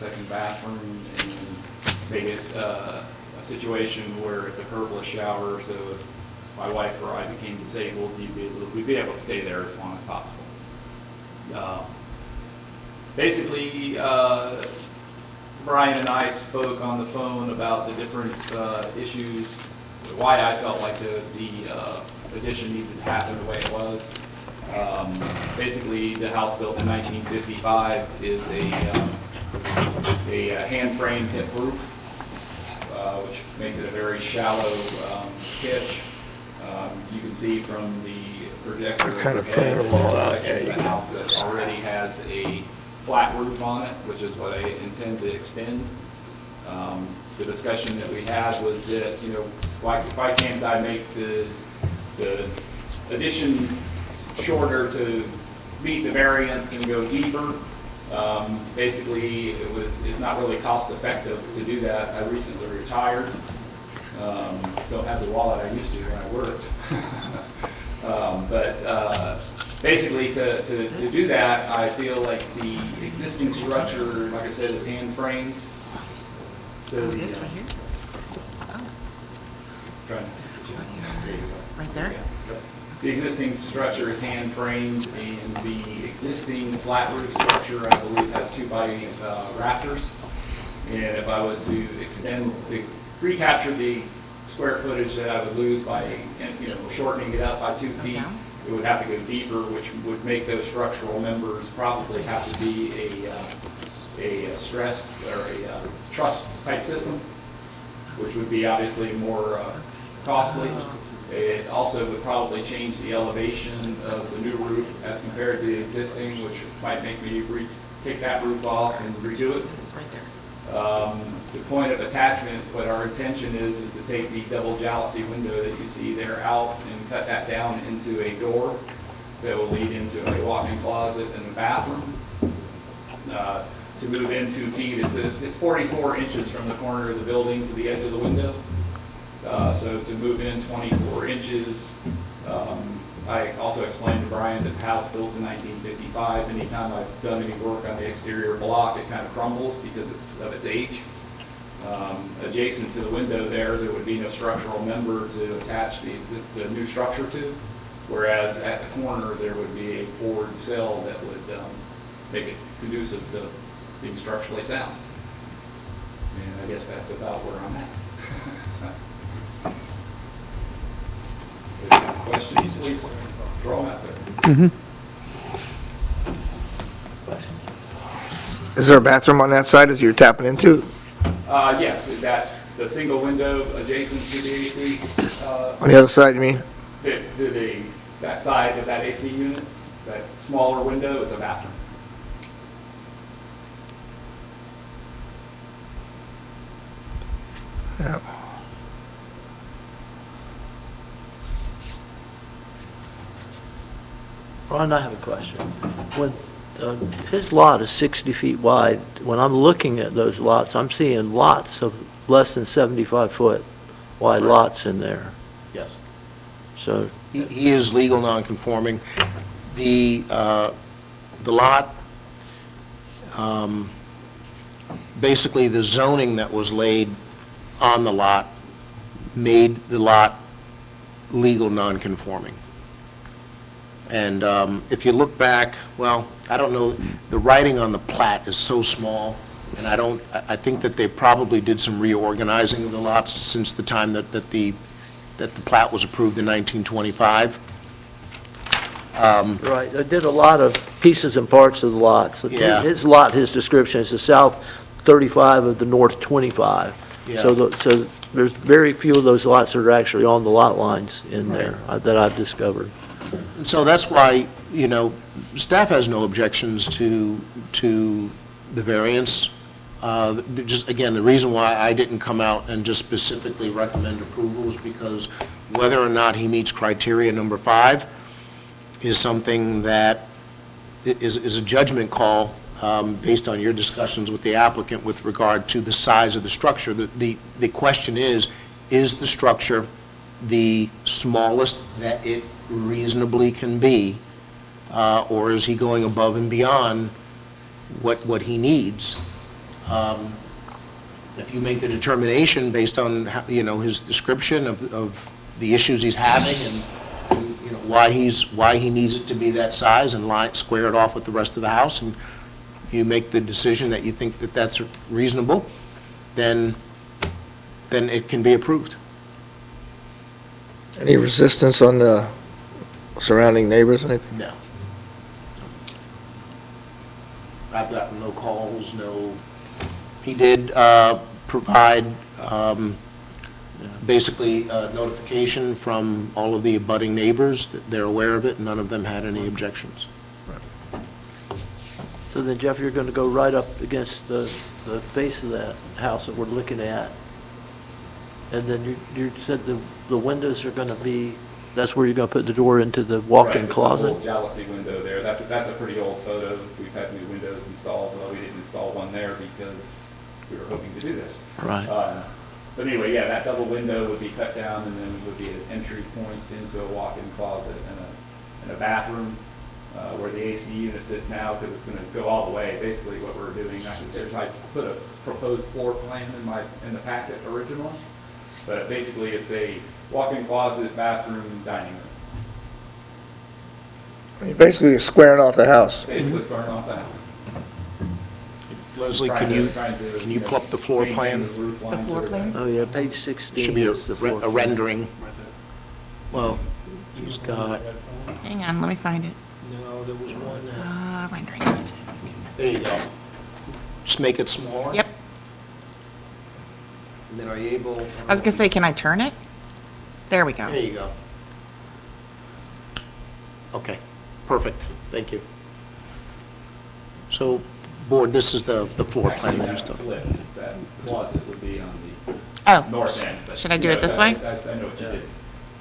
second bathroom and make it a situation where it's a curbless shower, so if my wife or I became disabled, we'd be able to stay there as long as possible. Basically, Brian and I spoke on the phone about the different issues, why I felt like the addition needed to happen the way it was. Basically, the house built in 1955 is a hand-framed hip roof, which makes it a very shallow pitch. You can see from the projector kind of overhead, put them all out. there's a section of the house that already has a flat roof on it, which is what I intend to extend. The discussion that we had was that, why can't I make the addition shorter to meet the variance and go deeper? Basically, it's not really cost effective to do that. I recently retired. Don't have the wallet I used to when I worked. But basically, to do that, I feel like the existing structure, like I said, is hand framed. So the This one here? Oh, trying to- right there? The existing structure is hand framed, and the existing flat roof structure, I believe, has 2x rafters. And if I was to recapture the square footage that I would lose by, shortening it up by 2 feet, down? it would have to go deeper, which would make those structural members probably have to be a stressed or a truss type system, which would be obviously more costly. It also would probably change the elevation of the new roof as compared to the existing, which might make me take that roof off and redo it. It's right there. The point of attachment, what our intention is to take the double jalousie window that you see there out and cut that down into a door that will lead into a walk-in closet and a bathroom. To move in 2 feet, it's 44 inches from the corner of the building to the edge of the window. So to move in 24 inches, I also explained to Brian that the house built in 1955. Anytime I've done any work on the exterior block, it kind of crumbles because of its age. Adjacent to the window there would be no structural member to attach the new structure to, whereas at the corner there would be a board cell that would make it conducive to being structurally sound. And I guess that's about where I'm at. If you have questions, please throw them out there. Is there a bathroom on that side as you're tapping into? Yes, that's the single window adjacent to the AC, On the other side, you mean? that side of that AC unit, that smaller window is a bathroom. Yeah. Ron, I have a question. When his lot is 60 feet wide, when I'm looking at those lots, I'm seeing lots of less than 75-foot wide lots in there. Yes. So, He is legal non-conforming. The lot, basically the zoning that was laid on the lot made the lot legal non-conforming. And if you look back, well, I don't know, the writing on the plat is so small, and I think that they probably did some reorganizing of the lots since the time that the plat was approved in 1925. right, I did a lot of pieces and parts of the lots. Yeah. His lot, his description is the south 35 of the north 25. Yeah. So there's very few of those lots that are actually on the lot lines in there that I've discovered. And so that's why, staff has no objections to the variance. Just, again, the reason why I didn't come out and just specifically recommend approval is because whether or not he meets criteria number 5 is something that is a judgment call based on your discussions with the applicant with regard to the size of the structure. The question is the structure the smallest that it reasonably can be, or is he going above and beyond what he needs? If you make the determination based on, his description of the issues he's having and, why he needs it to be that size and square it off with the rest of the house, and you make the decision that you think that that's reasonable, then it can be approved. Any resistance on the surrounding neighbors, anything? No. I've gotten no calls, no, he did provide basically notification from all of the abutting neighbors that they're aware of it, and none of them had any objections. So then, Jeff, you're going to go right up against the face of that house that we're looking at, and then you said the windows are going to be, that's where you're going to put the door into the walk-in Right, closet? the old jalousie window there, that's a pretty old photo. We've had new windows installed, although we didn't install one there because we were hoping to do this. Right. But anyway, yeah, that double window would be cut down, and then would be an entry point into a walk-in closet and a bathroom where the AC unit sits now, because it's going to go all the way. Basically, what we're doing, I put a proposed floor plan in the packet originally, but basically it's a walk-in closet, bathroom, dining room. You're basically squaring off the house. Basically squaring off the house. Leslie, can you pull up the floor plan? The floor plan? Oh, yeah, page 16. Should be is the floor a plan. rendering. Well, he's got, Hang on, let me find it. no, there was one, Rendering. there you go. Just make it smaller. Yep. And then are you able? I was gonna say, can I turn it? There we go. There you go. Okay, perfect, thank you. So, board, this is the floor plan that he's talking about. That closet would be on the Oh, north end. but, should I do you it know, this I way? know what you did,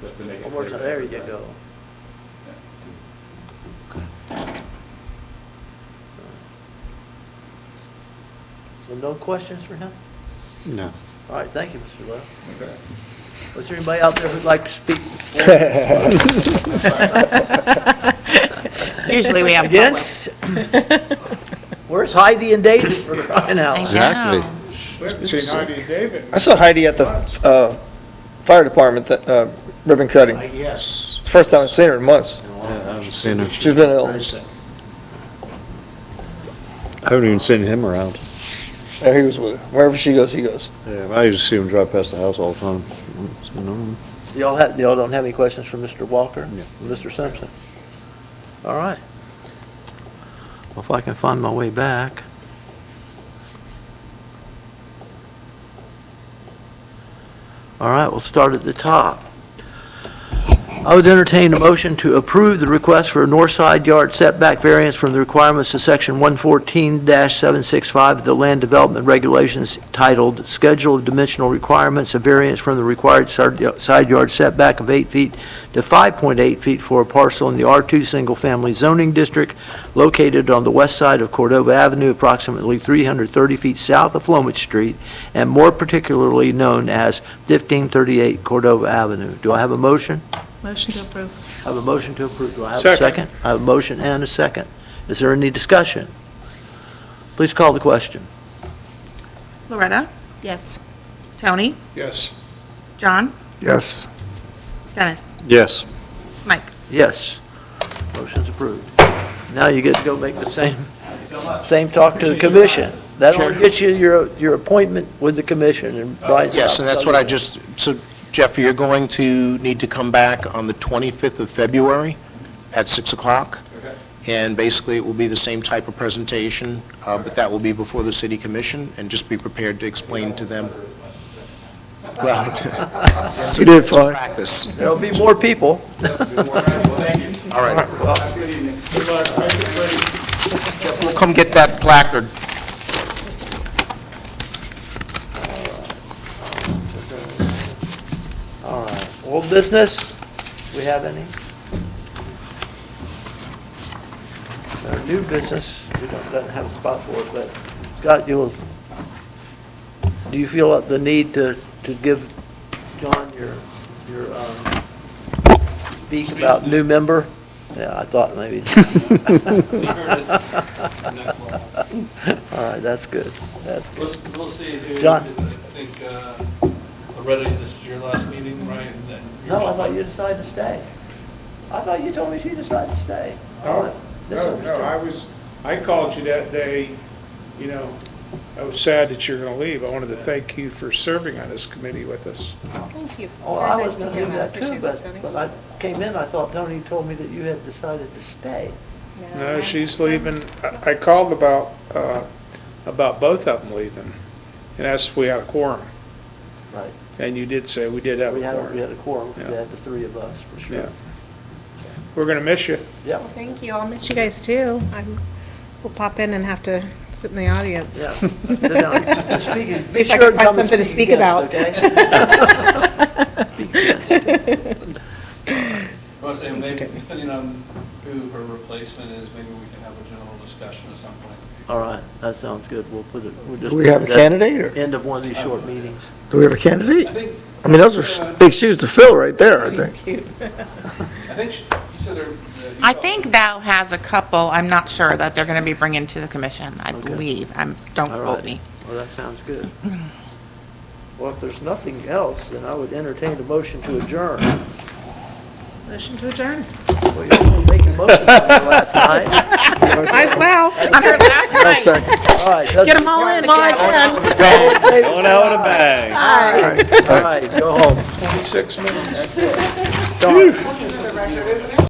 just to make it One more clear. time, there you go. So no questions for him? No. All right, thank you, Mr. Lowe. Okay. Was there anybody out there who'd like to speak? usually we have. Against? Where's Heidi and David for crying out? Exactly. I saw Heidi at the fire department, ribbon cutting. Yes. First time I've seen her in months. I haven't seen him. She's been ill. Very sick. I haven't even seen him around. There he was with her. Wherever she goes, he goes. Yeah, I usually see him drive past the house all the time. So, no. Y'all don't have any questions for Mr. Walker? No. Mr. Simpson? All right. Well, if I can find my way back. All right, we'll start at the top. I would entertain a motion to approve the request for a north side yard setback variance from the requirements of section 114-765 of the Land Development Regulations titled Schedule of Dimensional Requirements, a variance from the required side yard setback of 8 feet to 5.8 feet for a parcel in the R2 Single Family Zoning District located on the west side of Cordova Avenue, approximately 330 feet south of Flomage Street, and more particularly known as 1538 Cordova Avenue. Do I have a motion? Motion to approve. I have a motion to approve. Do I have a second? I have a motion and a second. Is there any discussion? Please call the question. Loretta? Yes. Tony? Yes. John? Yes. Dennis? Yes. Mike? Yes. Motion's approved. Now you get to go make the same talk to the commission. That only gets you your appointment with the commission and Brian's. Yes, and that's what I just, so Jeff, you're going to need to come back on the 25th of February at 6 o'clock. Okay. And basically, it will be the same type of presentation, but that will be before the city commission, and just be prepared to explain to them. Well, You did fine. practice. There'll be more people. Well, thank you. All right, Have a good evening. Good luck. we'll come get that placard. All right. Old business? Do we have any? New business, we don't have a spot for it, but Scott, do you feel the need to give John your speak about new member? Yeah, I thought maybe. All right, that's good. That's good. We'll see. Dude. John. I think, Loretta, this was your last meeting, right? And then No, I yours- thought you decided to stay. I thought you told me she decided to stay. All right. Misunderstood. I called you that day, you know, I was sad that you're gonna leave. I wanted to thank you for serving on this committee with us. Thank you. Oh, Very I nice was to going to hear do that too, Appreciate but, Tony. but I came in, I thought Tony told me that you had decided to stay. No, she's leaving. I called about both of them leaving and asked if we had a quorum. Right. And you did say we did have a We had quorum. a quorum, because we Yeah. had the three of us, for sure. Yeah. We're gonna miss you. Yeah, Well, thank you. I'll miss you guys too. We'll pop in and have to sit in the audience. yeah. Sit down. Speaking- See be if I sure can to come find and something to speak speak against, about. okay? Speak against. I was saying, maybe depending on who her replacement is, maybe we can have a general discussion at some point. All right, that sounds good. We'll put it, we'll just. Do we have a put it at candidate, or End of one of these short meetings. do we have a candidate? I think. I mean, those are big shoes to fill right there, I think. I think you said there. I think Val has a couple, I'm not sure, that they're going to be bringing to the commission, I Okay. believe. Don't All quote right. me. Well, that sounds good. Well, if there's nothing else, then I would entertain a motion to adjourn. Motion to adjourn. Well, you're only making motions on your last night. Might as well, on her last I'll night. second. All right. Get them all in if you can. Going out with a bang. All right, go home. 26 minutes. That's it. Done.